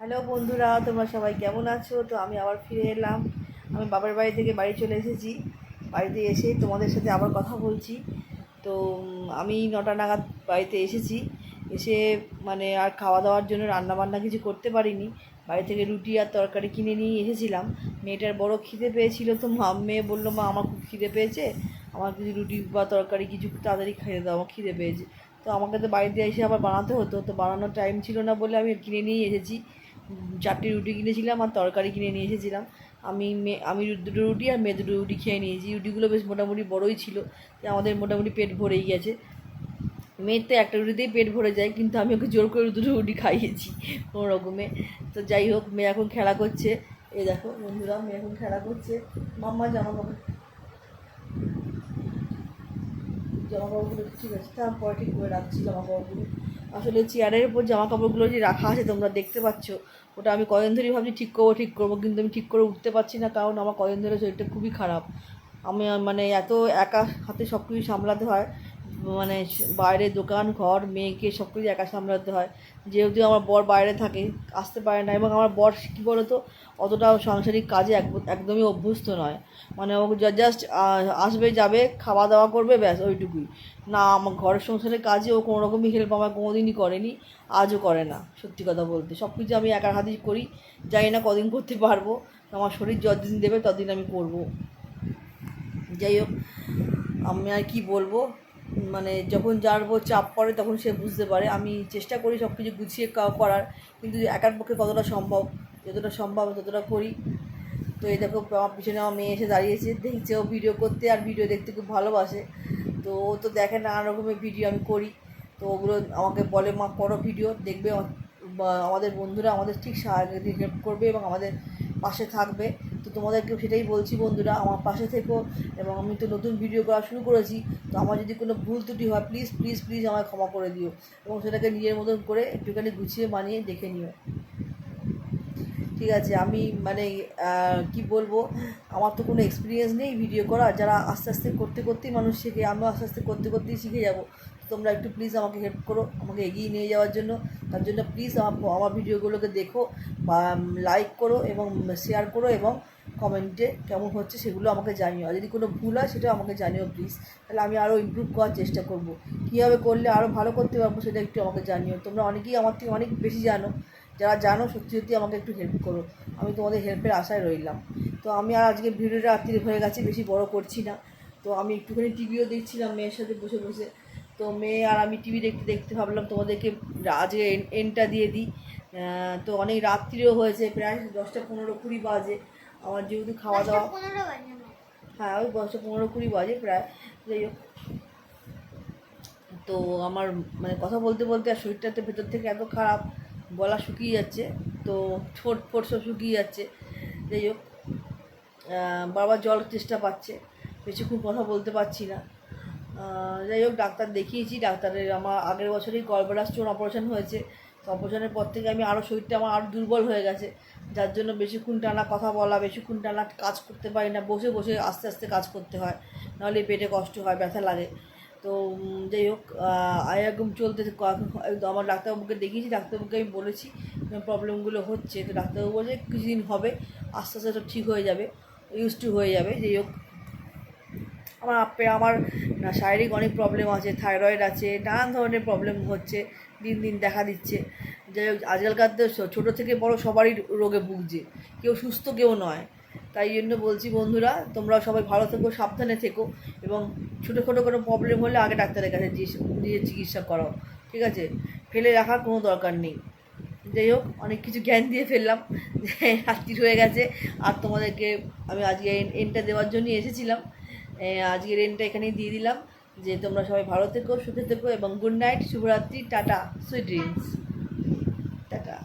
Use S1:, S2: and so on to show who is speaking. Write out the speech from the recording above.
S1: Hello বন্ধুরা, তোমরা সবাই কেমন আছো? তো আমি আবার ফিরে এলাম। আমি বাবার বাড়ি থেকে বাড়ি চলে এসেছি। বাড়িতে এসে তোমাদের সাথে আবার কথা বলছি। তো আমি 9টা নাগাদ বাড়িতে এসেছি। এসে আর খাওয়া দাওয়ার জন্য রান্নাবান্না কিছু করতে পারিনি। বাড়ি থেকে রুটি আর তরকারি কিনে নিয়ে এসেছিলাম। মেয়েটার বড় খিদে পেয়েছিল, তো মেয়ে বললো, মা আমার খুব খিদে পেয়েছে, আমার কিছু রুটি বা তরকারি কিছু তাড়াতাড়ি খাইয়ে দাও, আমার খিদে পেয়েছে। তো আমাকে তো বাড়িতে এসে আবার বানাতে হতো, তো বানানোর টাইম ছিল না বলে আমি কিনে নিয়ে এসেছি। 4টে রুটি কিনেছিলাম আর তরকারি কিনে নিয়ে এসেছিলাম। আমি দুটো রুটি আর মেয়ে দুটো রুটি খেয়ে নিয়েছি। রুটিগুলো বেশ মোটামুটি বড়োই ছিল, আমাদের মোটামুটি পেট ভরেই গেছে। মেয়ের তো একটা রুটিতেই পেট ভরে যায়, কিন্তু আমি ওকে জোর করে দুটো রুটি খাইয়েছি কোনো রকমে। তো যাই হোক, মেয়ে এখন খেলা করছে। এই দেখো বন্ধুরা, মেয়ে এখন খেলা করছে। মাম্মা জামা কাপড়গুলো ঠিক আছে, তারপরে ঠিক করে রাখছি জামা কাপড়গুলো। আসলে চেয়ারের উপর জামা কাপড়গুলো যে রাখা আছে তোমরা দেখতে পাচ্ছ, ওটা আমি কদিন ধরেই ভাবছি ঠিক করবো, কিন্তু আমি ঠিক করে উঠতে পারছি না, কারণ আমার কদিন ধরে শরীরটা খুবই খারাপ। আমি এত একা হাতে সব কিছু সামলাতে হয়, মানে বাইরে দোকান ঘর মেয়েকে সব কিছু একা সামলাতে হয়। যেহেতু আমার বর বাইরে থাকে, আসতে পারে না, এবং আমার বর কী বলো তো, অতটা সাংসারিক কাজে একদমই অভ্যস্ত নয়। ও জাস্ট আসবে, যাবে, খাওয়া দাওয়া করবে, ব্যাস ওইটুকুই। না, আমার ঘরের সংসারের কাজে ও কোনো রকমই হেল্প আমার কোনোদিনই করেনি, আজও করে না। সত্যি কথা বলতে সব কিছু আমি একার হাতেই করি। জানি না কদিন করতে পারবো, আমার শরীর যতদিন দেবে ততদিন আমি করব। যাই হোক, আমি আর কি বলবো, যখন যার উপর চাপ পড়ে তখন সে বুঝতে পারে। আমি চেষ্টা করি সব কিছু গুছিয়ে করার, কিন্তু একার পক্ষে কতটা সম্ভব, যতটা সম্ভব ততটা করি। তো এই দেখো, আমার পিছনে আমার মেয়ে এসে দাঁড়িয়েছে, দেখছে ও ভিডিও করতে, আর ভিডিও দেখতে খুব ভালোবাসে। তো ও তো দেখে নানা রকমের ভিডিও আমি করি, তো ওগুলো আমাকে বলে, মা করো ভিডিও, দেখবে আমাদের বন্ধুরা আমাদের ঠিক সাহায্য হেল্প করবে এবং আমাদের পাশে থাকবে। তো তোমাদেরকেও সেটাই বলছি, বন্ধুরা আমার পাশে থেকো। এবং আমি তো নতুন ভিডিও করা শুরু করেছি, তো আমার যদি কোনো ভুল ত্রুটি হয়, প্লিজ প্লিজ প্লিজ আমায় ক্ষমা করে দিও, এবং সেটাকে নিজের মতন করে একটুখানি গুছিয়ে বানিয়ে দেখে নিও। ঠিক আছে? আমি কি বলবো, আমার তো কোনো এক্সপিরিয়েন্স নেই ভিডিও করা। যারা আস্তে আস্তে করতে করতেই মানুষ শেখে, আমিও আস্তে আস্তে করতে করতেই শিখে যাব। তোমরা একটু প্লিজ আমাকে হেল্প করো, আমাকে এগিয়ে নিয়ে যাওয়ার জন্য। তার জন্য প্লিজ আমার ভিডিওগুলোকে দেখো, বা লাইক করো এবং শেয়ার করো, এবং কমেন্টে কেমন হচ্ছে সেগুলো আমাকে জানিও। আর যদি কোনো ভুল হয় সেটাও আমাকে জানিও প্লিজ, তাহলে আমি আরও ইমপ্রুভ করার চেষ্টা করব। কীভাবে করলে আরও ভালো করতে পারবো সেটা একটু আমাকে জানিও। তোমরা অনেকেই আমার থেকে অনেক বেশি জানো, যারা জানো সত্যি সত্যি আমাকে একটু হেল্প করো, আমি তোমাদের হেল্পের আশায় রইলাম। তো আমি আর আজকে ভিডিওটা রাত্রি হয়ে গেছে, বেশি বড় করছি না। তো আমি একটুখানি টিভিও দেখছিলাম মেয়ের সাথে বসে বসে। তো মেয়ে আর আমি টিভি দেখতে দেখতে ভাবলাম তোমাদেরকে আজকে এন্ডটা দিয়ে দিই। তো অনেক রাত্রিও হয়েছে, প্রায় 10টা 15 20 বাজে। আমার যেহেতু খাওয়া দাওয়া, হ্যাঁ ওই 10টা 15 20 বাজে প্রায়। যাই হোক, তো আমার কথা বলতে বলতে আর শরীরটাতে ভেতর থেকে এত খারাপ, গলা শুকিয়ে যাচ্ছে, তো ঠোঁট ফোট সব শুকিয়ে যাচ্ছে। যাই হোক, বারবার জল চেষ্টা পাচ্ছে, বেশিক্ষণ কথা বলতে পারছি না। যাই হোক, ডাক্তার দেখিয়েছি। ডাক্তারের আমার আগের বছরই গলব্লাডার স্টোন অপারেশন হয়েছে। তো অপারেশনের পর থেকে আমি শরীরটা আমার আরও দুর্বল হয়ে গেছে, যার জন্য বেশিক্ষণ টানা কথা বলা, বেশিক্ষণ টানা কাজ করতে পারি না, বসে বসে আস্তে আস্তে কাজ করতে হয়, নাহলে পেটে কষ্ট হয়, ব্যথা লাগে। তো যাই হোক, এরকম চলতে আমার ডাক্তারবাবুকে দেখিয়েছি। ডাক্তারবাবুকে আমি বলেছি প্রবলেমগুলো হচ্ছে, তো ডাক্তারবাবু বলে কিছুদিন হবে, আস্তে আস্তে সব ঠিক হয়ে যাবে, ইউজ টু হয়ে যাবে। যাই হোক, আমার শারীরিক অনেক প্রবলেম আছে, থাইরয়েড আছে, নানান ধরনের প্রবলেম হচ্ছে, দিন দিন দেখা দিচ্ছে। যাই হোক, আজকালকার তো ছোটো থেকে বড় সবারই রোগে ভুগছে, কেউ সুস্থ কেউ নয়। তাই জন্য বলছি বন্ধুরা, তোমরাও সবাই ভালো থেকো, সাবধানে থেকো, এবং ছোটোখাটো কোনো প্রবলেম হলে আগে ডাক্তারের কাছে নিজের চিকিৎসা করাও, ঠিক আছে? ফেলে রাখার কোনো দরকার নেই। যাই হোক, অনেক কিছু জ্ঞান দিয়ে ফেললাম, রাত্রি হয়ে গেছে। আর তোমাদেরকে আমি আজকে এন্ডটা দেওয়ার জন্যই এসেছিলাম। আজকের এন্ডটা এখানেই দিয়ে দিলাম, যে তোমরা সবাই ভালো থেকো, সুখে থেকো, এবং গুড নাইট, শুভরাত্রি, টাটা, সুইট ড্রিমস, টাটা।